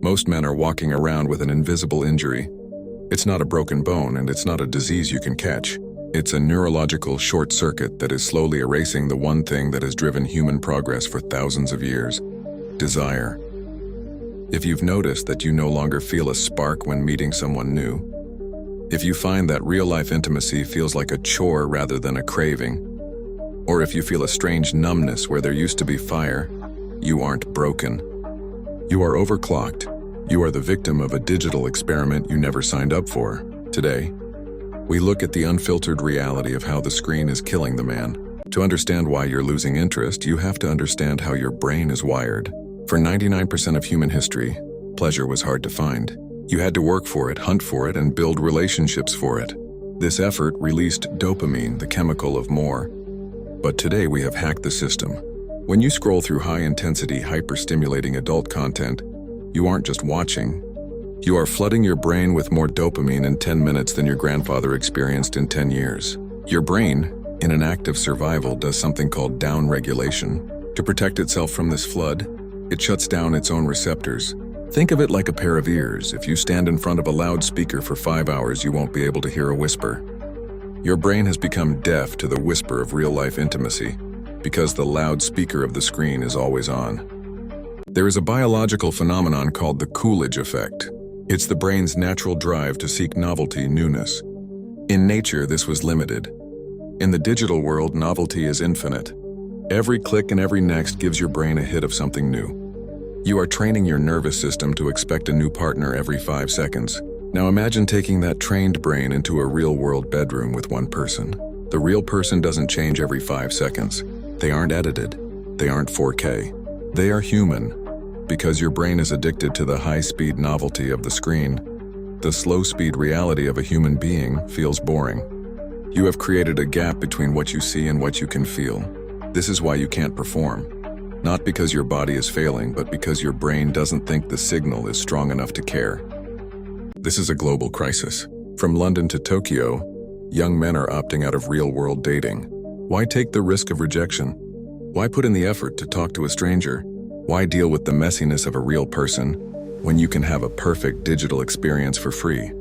Most men are walking around with an invisible injury. It's not a broken bone and it's not a disease you can catch. It's a neurological short circuit that is slowly erasing the one thing that has driven human progress for thousands of years: desire. If you've noticed that you no longer feel a spark when meeting someone new, if you find that real-life intimacy feels like a chore rather than a craving, or if you feel a strange numbness where there used to be fire, you aren't broken. You are overclocked. You are the victim of a digital experiment you never signed up for. Today, we look at the unfiltered reality of how the screen is killing the man. To understand why you're losing interest, you have to understand how your brain is wired. For 99% of human history, pleasure was hard to find. You had to work for it, hunt for it, and build relationships for it. This effort released dopamine, the chemical of more. But today we have hacked the system. When you scroll through high-intensity, hyper-stimulating adult content, you aren't just watching. You are flooding your brain with more dopamine in 10 minutes than your grandfather experienced in 10 years. Your brain, in an act of survival, does something called downregulation. To protect itself from this flood, it shuts down its own receptors. Think of it like a pair of ears. If you stand in front of a loudspeaker for 5 hours, you won't be able to hear a whisper. Your brain has become deaf to the whisper of real-life intimacy because the loudspeaker of the screen is always on. There is a biological phenomenon called the Coolidge Effect. It's the brain's natural drive to seek novelty, newness. In nature, this was limited. In the digital world, novelty is infinite. Every click and every next gives your brain a hit of something new. You are training your nervous system to expect a new partner every 5 seconds. Now imagine taking that trained brain into a real-world bedroom with one person. The real person doesn't change every 5 seconds. They aren't edited. They aren't 4K. They are human. Because your brain is addicted to the high-speed novelty of the screen, the slow-speed reality of a human being feels boring. You have created a gap between what you see and what you can feel. This is why you can't perform. Not because your body is failing, but because your brain doesn't think the signal is strong enough to care. This is a global crisis. From London to Tokyo, young men are opting out of real-world dating. Why take the risk of rejection? Why put in the effort to talk to a stranger? Why deal with the messiness of a real person when you can have a perfect digital experience for free?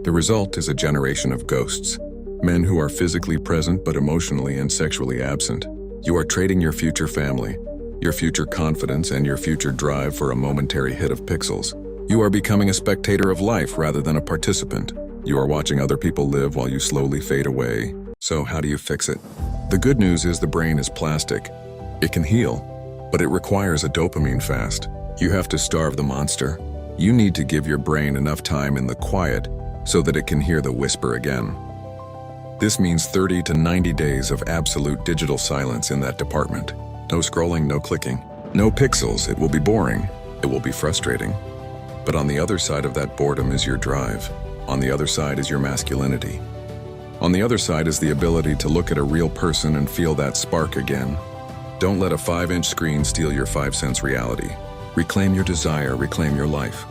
The result is a generation of ghosts. Men who are physically present but emotionally and sexually absent. You are trading your future family, your future confidence, and your future drive for a momentary hit of pixels. You are becoming a spectator of life rather than a participant. You are watching other people live while you slowly fade away. So how do you fix it? The good news is the brain is plastic. It can heal, but it requires a dopamine fast. You have to starve the monster. You need to give your brain enough time in the quiet so that it can hear the whisper again. This means 30 to 90 days of absolute digital silence in that department. No scrolling, no clicking, no pixels. It will be boring. It will be frustrating. But on the other side of that boredom is your drive. On the other side is your masculinity. On the other side is the ability to look at a real person and feel that spark again. Don't let a 5-inch screen steal your 5 cents reality. Reclaim your desire, reclaim your life.